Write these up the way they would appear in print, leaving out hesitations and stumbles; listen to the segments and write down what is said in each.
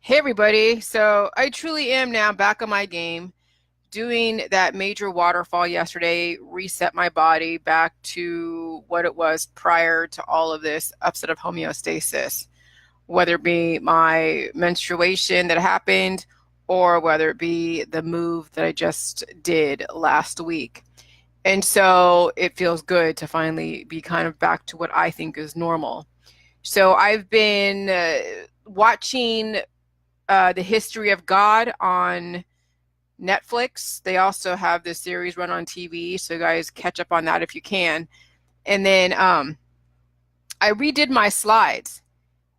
Hey everybody, so I truly am now back on my game. Doing that major waterfall yesterday reset my body back to what it was prior to all of this upset of homeostasis, whether it be my menstruation that happened or whether it be the move that I just did last week. And so it feels good to finally be kind of back to what I think is normal. So I've been watching the History of God on Netflix. They also have this series run on TV, so guys catch up on that if you can. And then I redid my slides,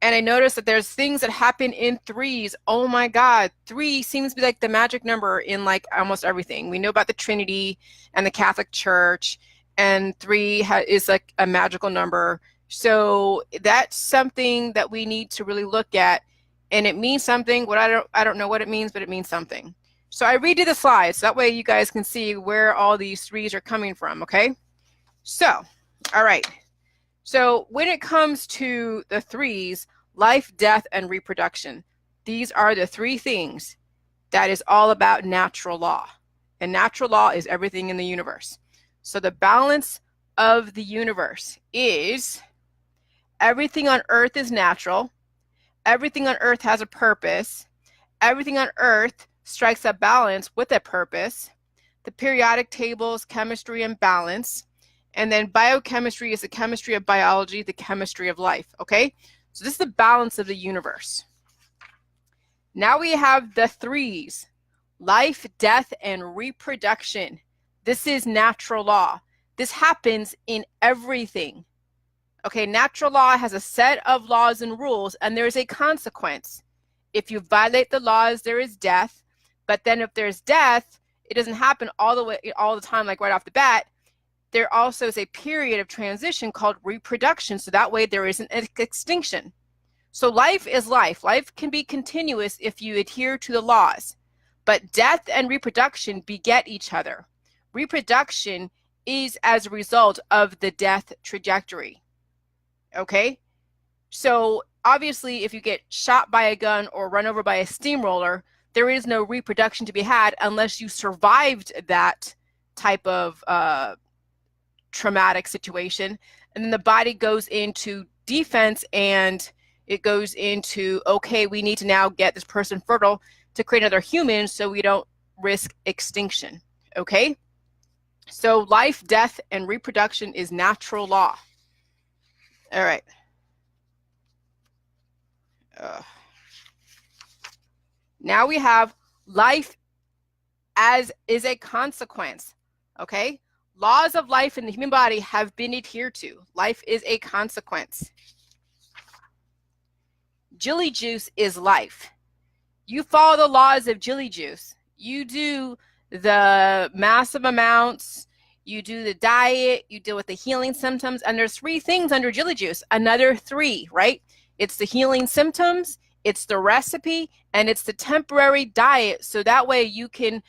and I noticed that there's things that happen in threes. Oh my God, three seems to be like the magic number in like almost everything. We know about the Trinity and the Catholic Church, and three is like a magical number. So that's something that we need to really look at, and it means something. What I don't know what it means, but it means something. So I redid the slides, so that way you guys can see where all these threes are coming from, okay? So, all right. So when it comes to the threes, life, death, and reproduction, these are the three things that is all about natural law. And natural law is everything in the universe. So the balance of the universe is everything on Earth is natural. Everything on Earth has a purpose. Everything on Earth strikes a balance with a purpose. The periodic tables, chemistry, and balance. And then biochemistry is the chemistry of biology, the chemistry of life, okay? So this is the balance of the universe. Now we have the threes, life, death, and reproduction. This is natural law. This happens in everything. Okay, natural law has a set of laws and rules, and there is a consequence. If you violate the laws, there is death. But then if there's death, it doesn't happen all the time, like right off the bat. There also is a period of transition called reproduction, so that way there isn't an extinction. So life is life. Life can be continuous if you adhere to the laws. But death and reproduction beget each other. Reproduction is as a result of the death trajectory. Okay? So obviously, if you get shot by a gun or run over by a steamroller, there is no reproduction to be had unless you survived that type of traumatic situation. And then the body goes into defense, and it goes into, okay, we need to now get this person fertile to create another human so we don't risk extinction. Okay? So life, death, and reproduction is natural law. All right. Now we have life as is a consequence, okay? Laws of life in the human body have been adhered to. Life is a consequence. Jelly juice is life. You follow the laws of jelly juice. You do the massive amounts, you do the diet, you deal with the healing symptoms, and there's three things under jelly juice. Another three, right? It's the healing symptoms, it's the recipe, and it's the temporary diet. So that way you can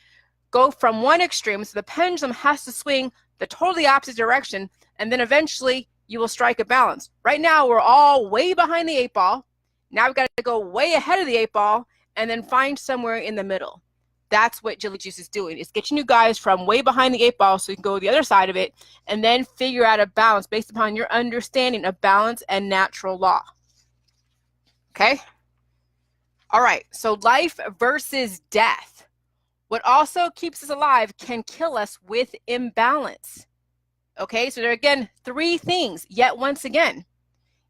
go from one extreme. So the pendulum has to swing the totally opposite direction, and then eventually you will strike a balance. Right now, we're all way behind the 8-ball. Now we've got to go way ahead of the 8-ball and then find somewhere in the middle. That's what jelly juice is doing. It's getting you guys from way behind the 8-ball so you can go to the other side of it and then figure out a balance based upon your understanding of balance and natural law. Okay? All right, so life versus death. What also keeps us alive can kill us with imbalance. Okay, so there are again three things, yet once again.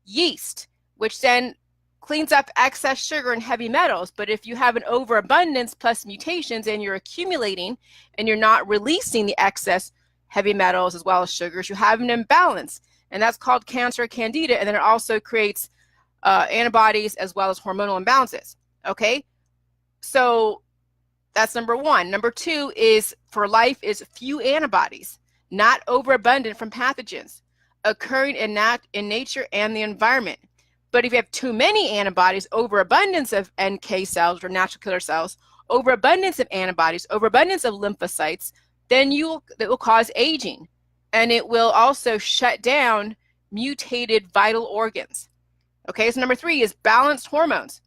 Yeast, which then cleans up excess sugar and heavy metals, but if you have an overabundance plus mutations and you're accumulating and you're not releasing the excess heavy metals as well as sugars, you have an imbalance, and that's called cancer candida, and then it also creates antibodies as well as hormonal imbalances. Okay, so that's number one. Number two is for life is few antibodies, not overabundant from pathogens, occurring in nature and the environment. But if you have too many antibodies, overabundance of NK cells or natural killer cells, overabundance of antibodies, overabundance of lymphocytes, then that will cause aging, and it will also shut down mutated vital organs. Okay, so number three is balanced hormones.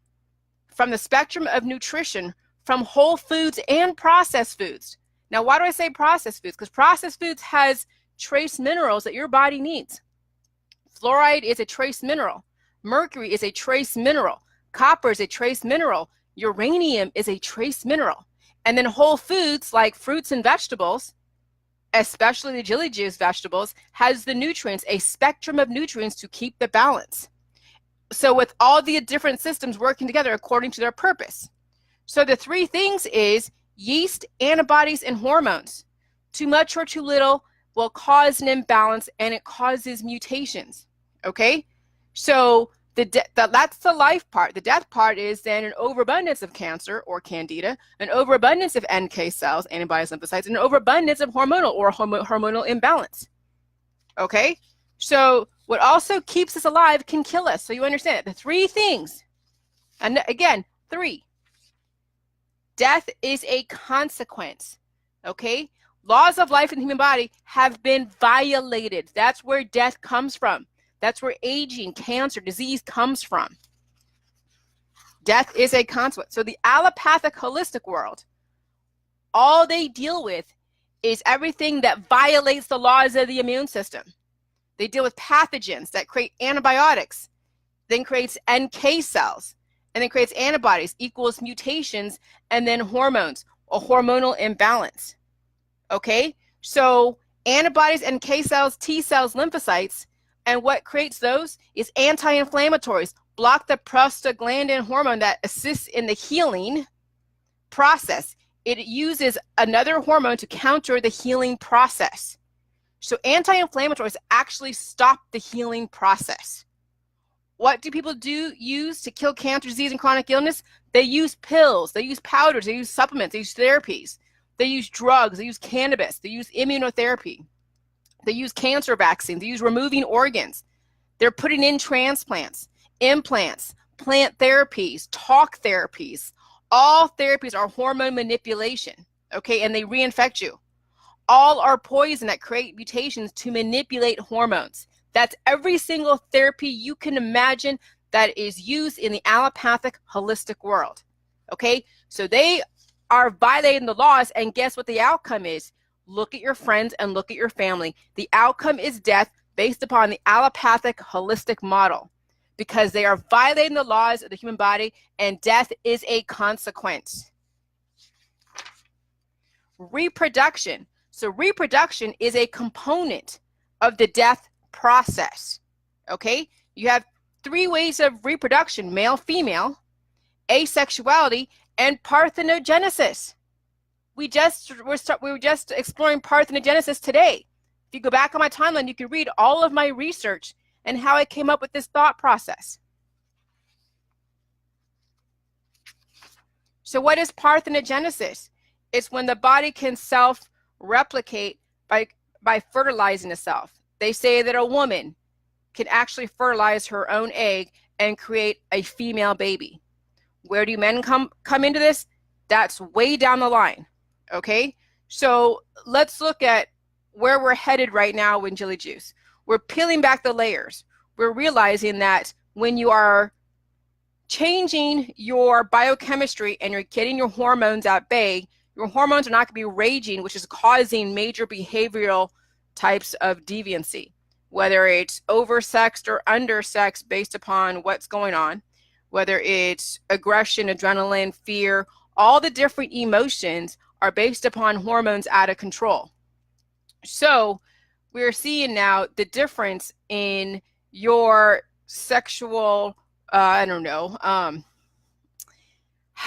from the spectrum of nutrition from whole foods and processed foods. Now, why do I say processed foods? Because processed foods has trace minerals that your body needs. Fluoride is a trace mineral. Mercury is a trace mineral. Copper is a trace mineral. Uranium is a trace mineral. And then whole foods like fruits and vegetables, especially the Jilly Juice vegetables, has the nutrients, a spectrum of nutrients to keep the balance. So with all the different systems working together according to their purpose. So the three things is yeast, antibodies, and hormones. Too much or too little will cause an imbalance, and it causes mutations. Okay? So that's the life part. The death part is then an overabundance of cancer or candida, an overabundance of NK cells, antibodies, lymphocytes, and an overabundance of hormonal or hormonal imbalance. Okay? So what also keeps us alive can kill us. So you understand it. The three things, and again, three. Death is a consequence. Okay? Laws of life in the human body have been violated. That's where death comes from. That's where aging, cancer, disease comes from. Death is a consequence. So the allopathic holistic world, all they deal with is everything that violates the laws of the immune system. They deal with pathogens that create antibiotics, then creates NK cells, and then creates antibodies equals mutations, and then hormones, a hormonal imbalance. Okay? So antibodies, NK cells, T cells, lymphocytes, and what creates those is anti-inflammatories, block the prostaglandin hormone that assists in the healing process. It uses another hormone to counter the healing process. So anti-inflammatories actually stop the healing process. What do people use to kill cancer, disease, and chronic illness? They use pills, they use powders, they use supplements, they use therapies, they use drugs, they use cannabis, they use immunotherapy. They use cancer vaccines. They use removing organs. They're putting in transplants, implants, plant therapies, talk therapies. All therapies are hormone manipulation, okay? And they reinfect you. All are poison that create mutations to manipulate hormones. That's every single therapy you can imagine that is used in the allopathic holistic world, okay? So they are violating the laws, and guess what the outcome is? Look at your friends and look at your family. The outcome is death based upon the allopathic holistic model because they are violating the laws of the human body, and death is a consequence. Reproduction. So reproduction is a component of the death process. Okay? You have three ways of reproduction: male, female, asexuality, and parthenogenesis. We were just exploring parthenogenesis today. If you go back on my timeline, you can read all of my research and how I came up with this thought process. So what is parthenogenesis? It's when the body can self-replicate by fertilizing itself. They say that a woman can actually fertilize her own egg and create a female baby. Where do men come into this? That's way down the line. Okay, so let's look at where we're headed right now in Jilly Juice. We're peeling back the layers. We're realizing that when you are changing your biochemistry and you're getting your hormones at bay, your hormones are not going to be raging, which is causing major behavioral types of deviancy, whether it's oversexed or undersexed based upon what's going on, whether it's aggression, adrenaline, fear, all the different emotions are based upon hormones out of control. So we're seeing now the difference in your sexual, how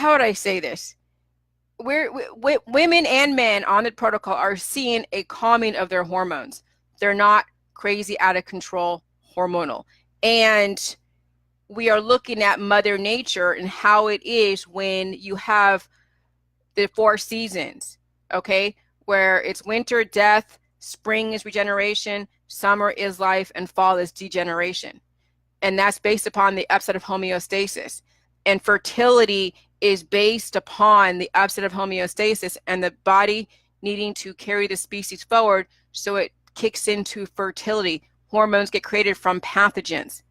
would I say this? Women and men on the protocol are seeing a calming of their hormones. They're not crazy out of control hormonal. And we are looking at Mother Nature and how it is when you have the 4 seasons, okay, where it's winter, death, spring is regeneration, summer is life, and fall is degeneration. And that's based upon the upset of homeostasis. And fertility is based upon the upset of homeostasis and the body needing to carry the species forward, so it kicks into fertility. Hormones get created from pathogens.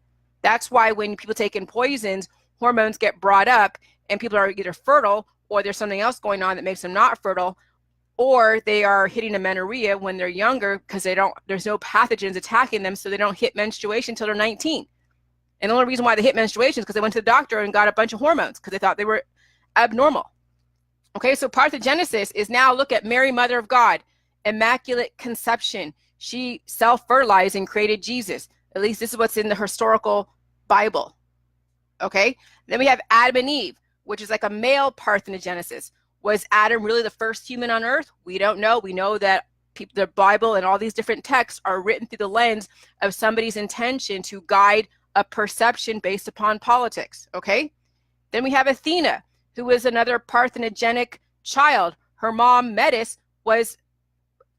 That's why when people take in poisons, hormones get brought up and people are either fertile or there's something else going on that makes them not fertile, or they are hitting amenorrhea when they're younger because there's no pathogens attacking them, so they don't hit menstruation until they're 19. And the only reason why they hit menstruation is because they went to the doctor and got a bunch of hormones because they thought they were abnormal. Okay, so parthenogenesis is now, look at Mary, Mother of God, Immaculate Conception. She self-fertilized and created Jesus. At least this is what's in the historical Bible. Okay, then we have Adam and Eve, which is like a male parthenogenesis. Was Adam really the first human on earth? We don't know. We know that the Bible and all these different texts are written through the lens of somebody's intention to guide a perception based upon politics. Okay, then we have Athena, who was another parthenogenic child. Her mom, Metis,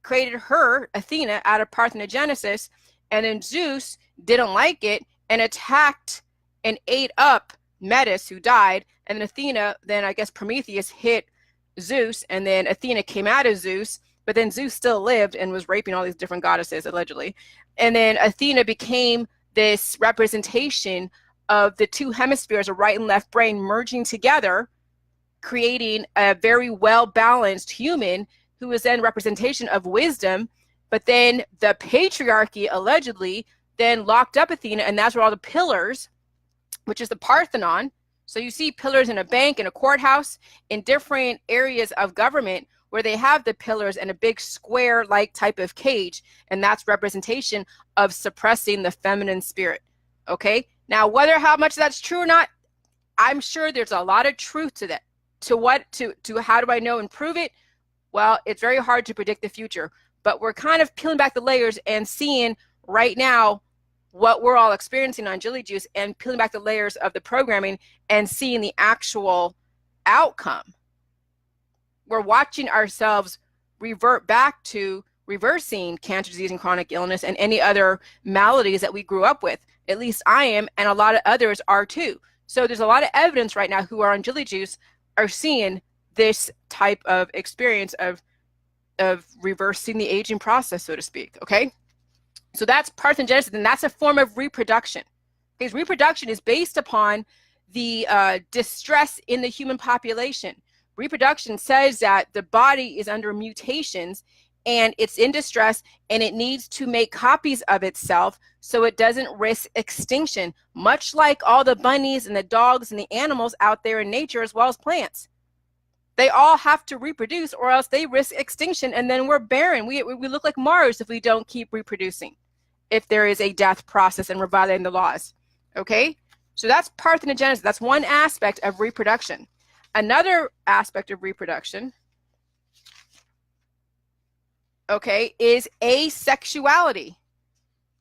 created her, Athena, out of parthenogenesis, and then Zeus didn't like it and attacked and ate up Metis, who died, and then Athena, then I guess Prometheus hit Zeus, and then Athena came out of Zeus, but then Zeus still lived and was raping all these different goddesses, allegedly. And then Athena became this representation of the two hemispheres, a right and left brain, merging together, creating a very well-balanced human who was then representation of wisdom. But then the patriarchy allegedly then locked up Athena, and that's where all the pillars, which is the Parthenon. So you see pillars in a bank, in a courthouse, in different areas of government where they have the pillars and a big square-like type of cage, and that's representation of suppressing the feminine spirit. Okay, now how much that's true or not, I'm sure there's a lot of truth to that. To how do I know and prove it? Well, it's very hard to predict the future, but we're kind of peeling back the layers and seeing right now what we're all experiencing on Jilly Juice, and peeling back the layers of the programming and seeing the actual outcome. We're watching ourselves revert back to reversing cancer, disease, and chronic illness and any other maladies that we grew up with. At least I am, and a lot of others are too. So there's a lot of evidence right now who are on Jilly Juice are seeing this type of experience of reversing the aging process, so to speak. Okay, so that's parthenogenesis, and that's a form of reproduction. Because reproduction is based upon the distress in the human population. Reproduction says that the body is under mutations and it's in distress, and it needs to make copies of itself so it doesn't risk extinction, much like all the bunnies and the dogs and the animals out there in nature, as well as plants. They all have to reproduce, or else they risk extinction, and then we're barren. We look like Mars if we don't keep reproducing, if there is a death process and we're violating the laws. Okay, so that's parthenogenesis. That's one aspect of reproduction. Another aspect of reproduction, okay, is asexuality.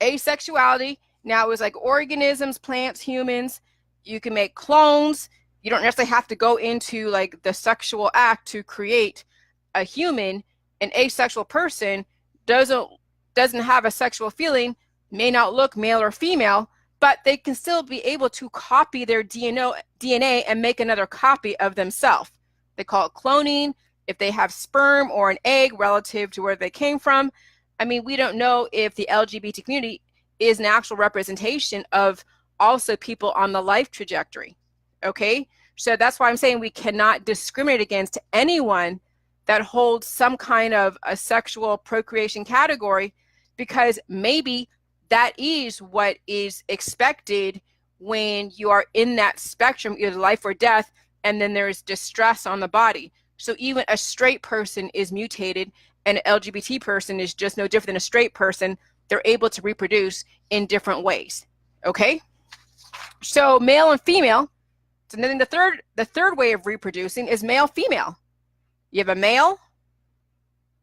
Asexuality, now, it was like organisms, plants, humans. You can make clones. You don't necessarily have to go into like the sexual act to create a human. An asexual person doesn't have a sexual feeling, may not look male or female, but they can still be able to copy their DNA and make another copy of themselves. They call it cloning. If they have sperm or an egg relative to where they came from. I mean, we don't know if the LGBT community is an actual representation of also people on the life trajectory. Okay, so that's why I'm saying we cannot discriminate against anyone that holds some kind of a sexual procreation category, because maybe that is what is expected when you are in that spectrum, either life or death, and then there's distress on the body. So even a straight person is mutated, and an LGBT person is just no different than a straight person. They're able to reproduce in different ways. Okay, so male and female. So then the third way of reproducing is male-female. You have a male,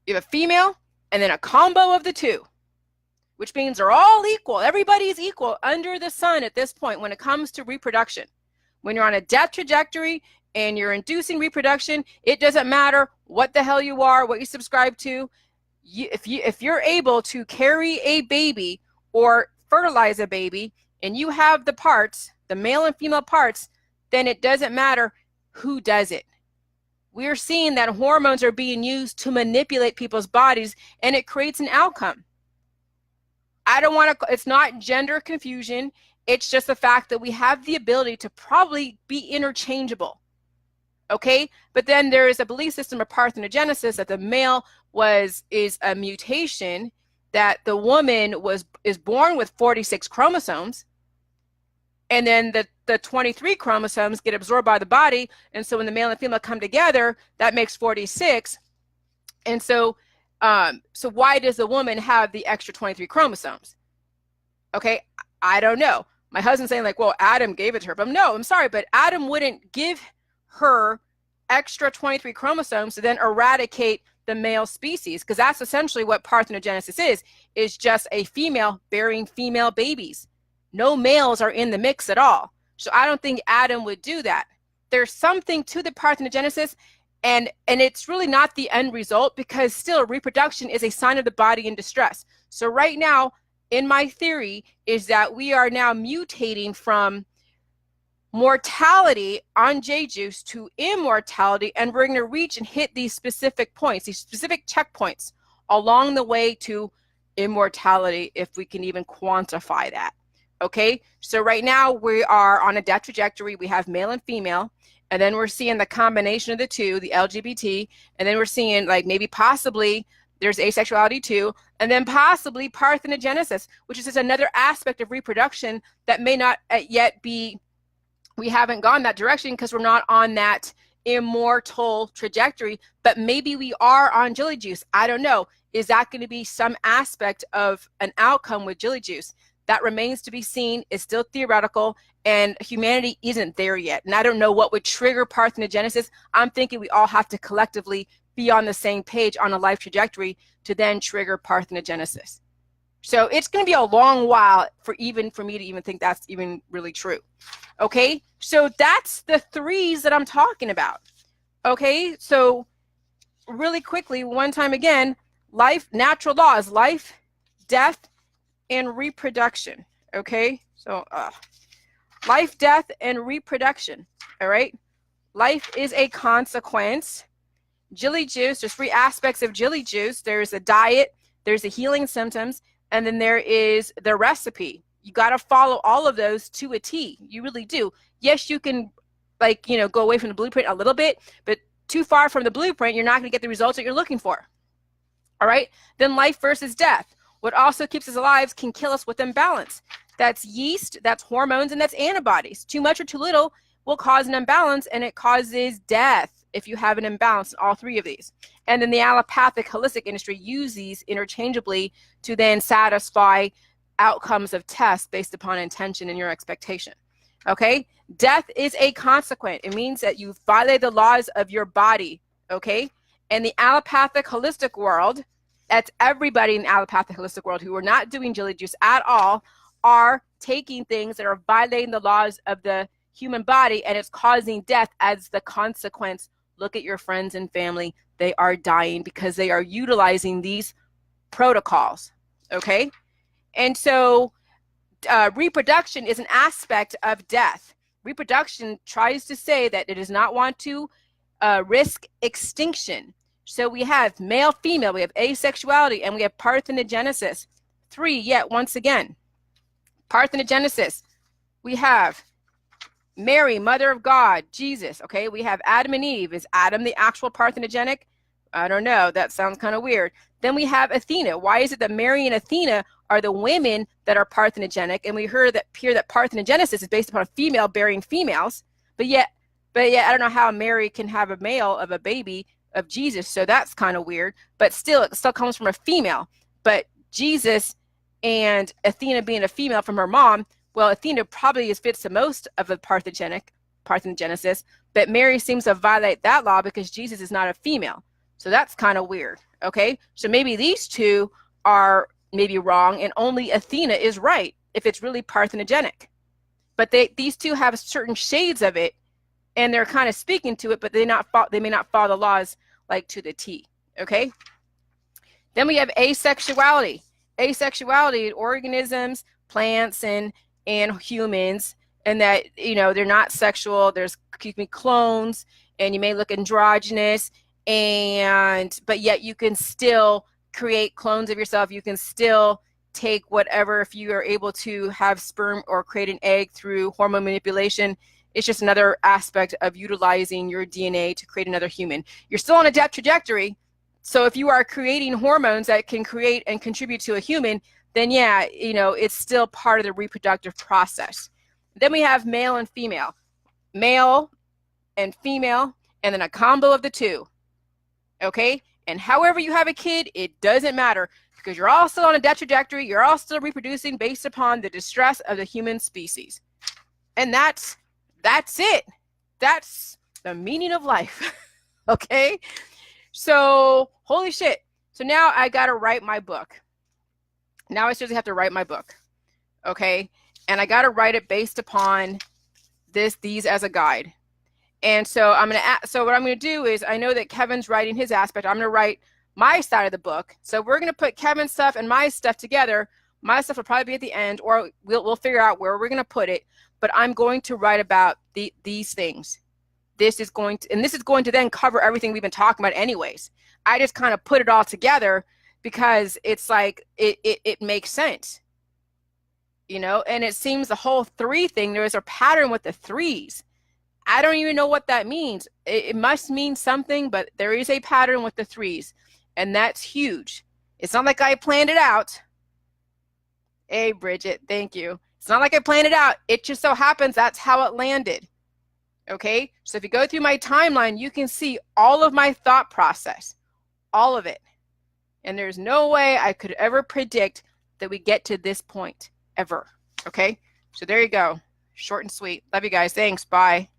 you have a female, and then a combo of the two, which means they're all equal. Everybody's equal under the sun at this point when it comes to reproduction. When you're on a death trajectory and you're inducing reproduction, it doesn't matter what the hell you are, what you subscribe to. If you're able to carry a baby or fertilize a baby, and you have the parts, the male and female parts, then it doesn't matter who does it. We're seeing that hormones are being used to manipulate people's bodies, and it creates an outcome. It's not gender confusion. It's just the fact that we have the ability to probably be interchangeable. Okay, but then there is a belief system of parthenogenesis that the male is a mutation, that the woman is born with 46 chromosomes, and then the 23 chromosomes get absorbed by the body, and so when the male and female come together, that makes 46. And so so why does the woman have the extra 23 chromosomes? Okay, I don't know. My husband's saying like, well, Adam gave it to her. But no, I'm sorry, but Adam wouldn't give her extra 23 chromosomes to then eradicate the male species, because that's essentially what parthenogenesis is just a female bearing female babies. No males are in the mix at all. So I don't think Adam would do that. There's something to the parthenogenesis, and it's really not the end result, because still reproduction is a sign of the body in distress. So right now, in my theory, is that we are now mutating from mortality on J-juice to immortality, and we're going to reach and hit these specific points, these specific checkpoints along the way to immortality, if we can even quantify that. Okay, so right now we are on a death trajectory. We have male and female, and then we're seeing the combination of the two, the LGBT, and then we're seeing like maybe possibly there's asexuality too, and then possibly parthenogenesis, which is just another aspect of reproduction that may not yet be, we haven't gone that direction because we're not on that immortal trajectory, but maybe we are on Jilly Juice. I don't know. Is that going to be some aspect of an outcome with Jilly Juice? That remains to be seen. It's still theoretical, and humanity isn't there yet. And I don't know what would trigger parthenogenesis. I'm thinking we all have to collectively be on the same page on a life trajectory to then trigger parthenogenesis. So it's going to be a long while for me to even think that's even really true. Okay, so that's the threes that I'm talking about. Okay, so really quickly, one time again, life, natural laws, life, death, and reproduction. Okay, so life, death, and reproduction. All right, life is a consequence. Jilly Juice, there's three aspects of Jilly Juice. There's a diet, there's the healing symptoms, and then there is the recipe. You got to follow all of those to a T. You really do. Yes, you can, like, go away from the blueprint a little bit, but too far from the blueprint, you're not going to get the results that you're looking for. All right, then life versus death. What also keeps us alive can kill us with imbalance. That's yeast, that's hormones, and that's antibodies. Too much or too little will cause an imbalance, and it causes death if you have an imbalance in all three of these. And then the allopathic holistic industry use these interchangeably to then satisfy outcomes of tests based upon intention and your expectation. Okay, death is a consequence. It means that you violate the laws of your body. Okay, and the allopathic holistic world, that's everybody in the allopathic holistic world who are not doing Jilly Juice at all, are taking things that are violating the laws of the human body, and it's causing death as the consequence. Look at your friends and family. They are dying because they are utilizing these protocols. Okay, and so reproduction is an aspect of death. Reproduction tries to say that it does not want to risk extinction. So we have male, female, we have asexuality, and we have parthenogenesis. Three, yet once again, parthenogenesis. We have Mary, mother of God, Jesus. Okay, we have Adam and Eve. Is Adam the actual parthenogenic? I don't know. That sounds kind of weird. Then we have Athena. Why is it that Mary and Athena are the women that are parthenogenic? And we heard that here that parthenogenesis is based upon a female bearing females, but yet I don't know how Mary can have a male of a baby of Jesus. So that's kind of weird. But still, it still comes from a female. But Jesus and Athena being a female from her mom, well, Athena probably fits the most of the parthenogenesis, but Mary seems to violate that law because Jesus is not a female. So that's kind of weird. Okay, so maybe these two are maybe wrong, and only Athena is right if it's really parthenogenic. But these two have certain shades of it, and they're kind of speaking to it, but they may not follow the laws like to the T. Okay. Then we have asexuality. Asexuality, organisms, plants, and humans, and that they're not sexual. There's clones, and you may look androgynous, but yet you can still create clones of yourself. You can still take whatever, if you are able to have sperm or create an egg through hormone manipulation, It's just another aspect of utilizing your DNA to create another human. You're still on a death trajectory. So if you are creating hormones that can create and contribute to a human, then yeah, you know, it's still part of the reproductive process. Then we have male and female, and then a combo of the two. Okay? And however you have a kid, it doesn't matter, because you're all still on a death trajectory. You're all still reproducing based upon the distress of the human species. And that's it. That's the meaning of life. Okay? So, holy shit. So now I got to write my book. Now I seriously have to write my book. Okay? And I got to write it based upon these as a guide. And so what I'm going to do is, I know that Kevin's writing his aspect. I'm going to write my side of the book. So we're going to put Kevin's stuff and my stuff together. My stuff will probably be at the end, or we'll figure out where we're going to put it. But I'm going to write about these things. This is going to then cover everything we've been talking about anyways. I just kind of put it all together because it's like it makes sense. You know, and it seems the whole 3 thing, there is a pattern with the 3s. I don't even know what that means. It must mean something, but there is a pattern with the 3s, and that's huge. It's not like I planned it out. Hey, Bridget, thank you. It's not like I planned it out. It just so happens that's how it landed. Okay? So if you go through my timeline, you can see all of my thought process, all of it. And there's no way I could ever predict that we get to this point, ever. Okay? So there you go. Short and sweet. Love you guys. Thanks. Bye.